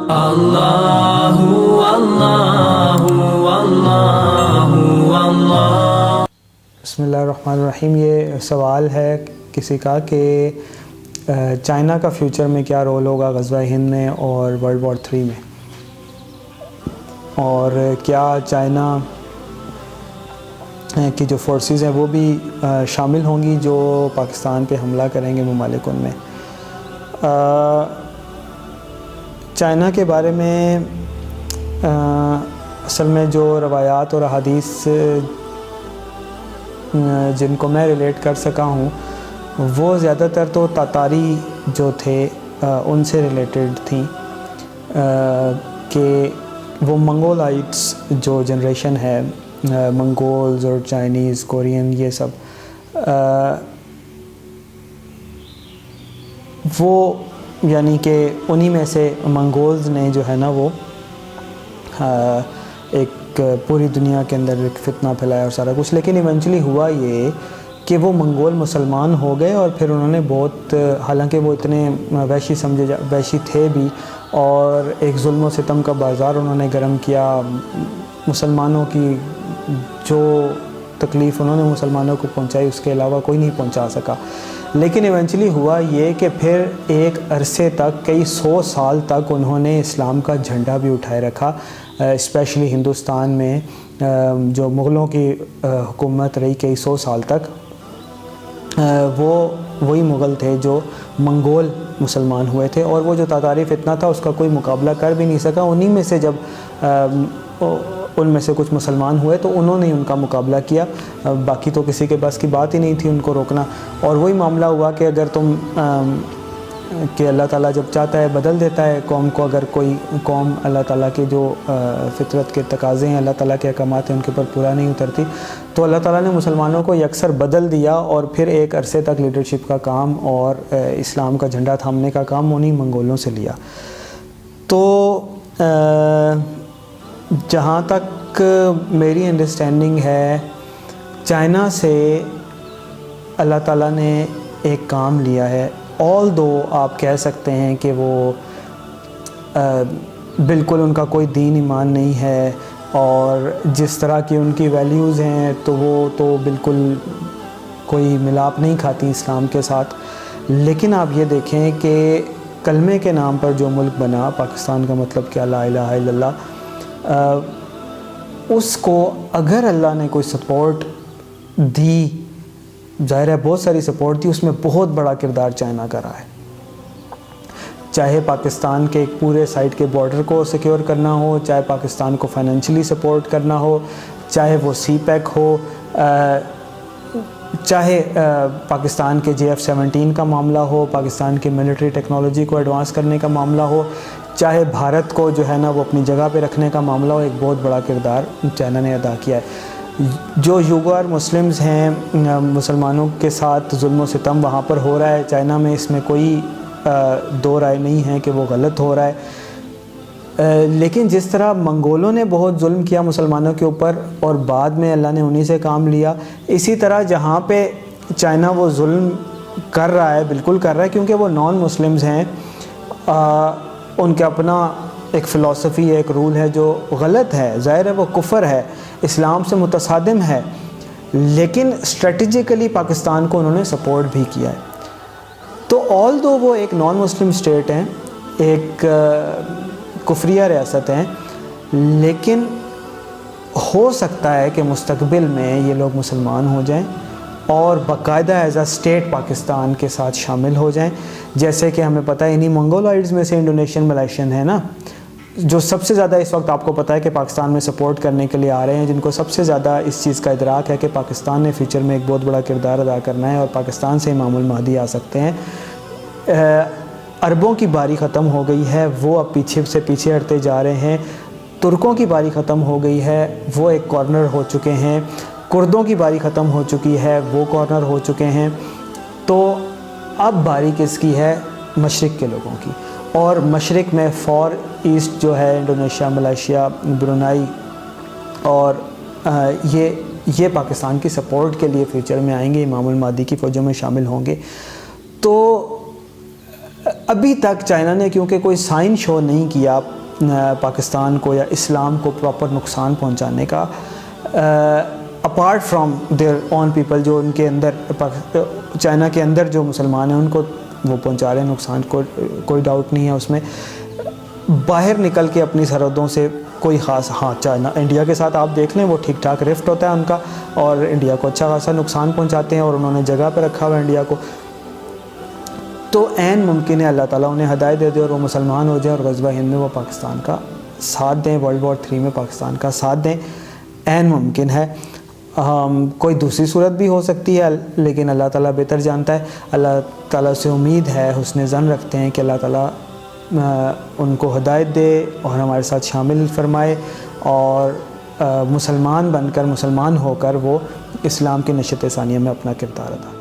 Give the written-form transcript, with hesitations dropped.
اللہ اللہ اللہ اللہ۔ بسم اللہ الرحمن الرحیم۔ یہ سوال ہے کسی کا کہ چائنا کا فیوچر میں کیا رول ہوگا غزوہ ہند میں اور ورلڈ وار 3 میں، اور کیا چائنا کی جو فورسز ہیں وہ بھی شامل ہوں گی جو پاکستان پہ حملہ کریں گے ممالک ان میں۔ چائنا کے بارے میں اصل میں جو روایات اور احادیث جن کو میں ریلیٹ کر سکا ہوں وہ زیادہ تر تو تاتاری جو تھے ان سے ریلیٹڈ تھیں، کہ وہ منگولائٹس جو جنریشن ہے، منگولز اور چائنیز، کورین، یہ سب وہ یعنی کہ انہی میں سے منگولز نے جو ہے نا وہ ایک پوری دنیا کے اندر ایک فتنہ پھیلایا اور سارا کچھ، لیکن ایونچولی ہوا یہ کہ وہ منگول مسلمان ہو گئے، اور پھر انہوں نے بہت، حالانکہ وہ اتنے وحشی تھے بھی، اور ایک ظلم و ستم کا بازار انہوں نے گرم کیا، مسلمانوں کی جو تکلیف انہوں نے مسلمانوں کو پہنچائی اس کے علاوہ کوئی نہیں پہنچا سکا۔ لیکن ایونچولی ہوا یہ کہ پھر ایک عرصے تک، کئی 100 سال تک انہوں نے اسلام کا جھنڈا بھی اٹھائے رکھا، اسپیشلی ہندوستان میں جو مغلوں کی حکومت رہی کئی 100 سال تک، وہی مغل تھے جو منگول مسلمان ہوئے تھے، اور وہ جو تاتاری فتنہ تھا اس کا کوئی مقابلہ کر بھی نہیں سکا۔ انہی میں سے جب ان میں سے کچھ مسلمان ہوئے تو انہوں نے ان کا مقابلہ کیا، باقی تو کسی کے پاس کی بات ہی نہیں تھی ان کو روکنا۔ اور وہی معاملہ ہوا کہ اگر کہ اللہ تعالیٰ جب چاہتا ہے بدل دیتا ہے قوم کو، اگر کوئی قوم اللہ تعالیٰ کے جو فطرت کے تقاضے ہیں، اللہ تعالیٰ کے احکامات ہیں، ان کے اوپر پورا نہیں اترتی، تو اللہ تعالیٰ نے مسلمانوں کو یکسر بدل دیا، اور پھر ایک عرصے تک لیڈرشپ کا کام اور اسلام کا جھنڈا تھامنے کا کام انہی منگولوں سے لیا۔ تو جہاں تک میری انڈرسٹینڈنگ ہے، چائنا سے اللہ تعالیٰ نے ایک کام لیا ہے، آل دو آپ کہہ سکتے ہیں کہ وہ بالکل ان کا کوئی دین ایمان نہیں ہے، اور جس طرح کی ان کی ویلیوز ہیں تو وہ تو بالکل کوئی ملاپ نہیں کھاتی اسلام کے ساتھ۔ لیکن آپ یہ دیکھیں کہ کلمے کے نام پر جو ملک بنا، پاکستان کا مطلب کیا، لا الہ الا اللہ، اس کو اگر اللہ نے کوئی سپورٹ دی، ظاہر ہے بہت ساری سپورٹ دی، اس میں بہت بڑا کردار چائنا کا رہا ہے، چاہے پاکستان کے ایک پورے سائٹ کے بارڈر کو سیکیور کرنا ہو، چاہے پاکستان کو فائنینشلی سپورٹ کرنا ہو، چاہے وہ سی پیک ہو، چاہے پاکستان کے JF-17 کا معاملہ ہو، پاکستان کی ملٹری ٹیکنالوجی کو ایڈوانس کرنے کا معاملہ ہو، چاہے بھارت کو جو ہے نا وہ اپنی جگہ پہ رکھنے کا معاملہ ہو، ایک بہت بڑا کردار چائنا نے ادا کیا ہے۔ جو یوگار مسلمز ہیں، مسلمانوں کے ساتھ ظلم و ستم وہاں پر ہو رہا ہے چائنا میں، اس میں کوئی دو رائے نہیں ہے کہ وہ غلط ہو رہا ہے، لیکن جس طرح منگولوں نے بہت ظلم کیا مسلمانوں کے اوپر اور بعد میں اللہ نے انہی سے کام لیا، اسی طرح جہاں پہ چائنا وہ ظلم کر رہا ہے، بالکل کر رہا ہے، کیونکہ وہ نان مسلمز ہیں، ان کا اپنا ایک فلسفی ہے، ایک رول ہے جو غلط ہے، ظاہر ہے وہ کفر ہے، اسلام سے متصادم ہے، لیکن اسٹریٹجیکلی پاکستان کو انہوں نے سپورٹ بھی کیا ہے۔ تو آل دو وہ ایک نان مسلم اسٹیٹ ہیں، ایک کفریہ ریاست ہیں، لیکن ہو سکتا ہے کہ مستقبل میں یہ لوگ مسلمان ہو جائیں اور باقاعدہ ایز اے اسٹیٹ پاکستان کے ساتھ شامل ہو جائیں، جیسے کہ ہمیں پتہ ہے انہی منگولائڈز میں سے انڈونیشین ملائیشین ہے نا، جو سب سے زیادہ اس وقت آپ کو پتہ ہے کہ پاکستان میں سپورٹ کرنے کے لیے آ رہے ہیں، جن کو سب سے زیادہ اس چیز کا ادراک ہے کہ پاکستان نے فیوچر میں ایک بہت بڑا کردار ادا کرنا ہے اور پاکستان سے امام المہدی آ سکتے ہیں۔ عربوں کی باری ختم ہو گئی ہے، وہ اب پیچھے سے پیچھے ہٹتے جا رہے ہیں، ترکوں کی باری ختم ہو گئی ہے، وہ ایک کارنر ہو چکے ہیں، کردوں کی باری ختم ہو چکی ہے، وہ کارنر ہو چکے ہیں، تو اب باری کس کی ہے؟ مشرق کے لوگوں کی، اور مشرق میں فار ایسٹ جو ہے انڈونیشیا، ملائیشیا، برونائی، اور یہ پاکستان کی سپورٹ کے لیے فیوچر میں آئیں گے، امام المہدی کی فوجوں میں شامل ہوں گے۔ تو ابھی تک چائنا نے کیونکہ کوئی سائن شو نہیں کیا پاکستان کو یا اسلام کو پراپر نقصان پہنچانے کا، apart from their own people, جو ان کے اندر چائنا کے اندر جو مسلمان ہیں ان کو وہ پہنچا رہے ہیں نقصان، کوئی ڈاؤٹ نہیں ہے اس میں. باہر نکل کے اپنی سرحدوں سے کوئی خاص، ہاں چائنا انڈیا کے ساتھ آپ دیکھ لیں وہ ٹھیک ٹھاک رفٹ ہوتا ہے ان کا، اور انڈیا کو اچھا خاصا نقصان پہنچاتے ہیں اور انہوں نے جگہ پہ رکھا ہوا ہے انڈیا کو. تو عین ممکن ہے اللہ تعالیٰ انہیں ہدایت دے دے اور وہ مسلمان ہو جائے اور غزوہ ہند میں وہ پاکستان کا ساتھ دیں، ورلڈ وار 3 میں پاکستان کا ساتھ دیں. عین ممکن ہے، کوئی دوسری صورت بھی ہو سکتی ہے لیکن اللہ تعالیٰ بہتر جانتا ہے. اللہ تعالیٰ سے امید ہے، حسن ظن رکھتے ہیں کہ اللہ تعالیٰ ان کو ہدایت دے اور ہمارے ساتھ شامل فرمائے، اور مسلمان بن کر، مسلمان ہو کر وہ اسلام کی نشت ثانیہ میں اپنا کردار ادا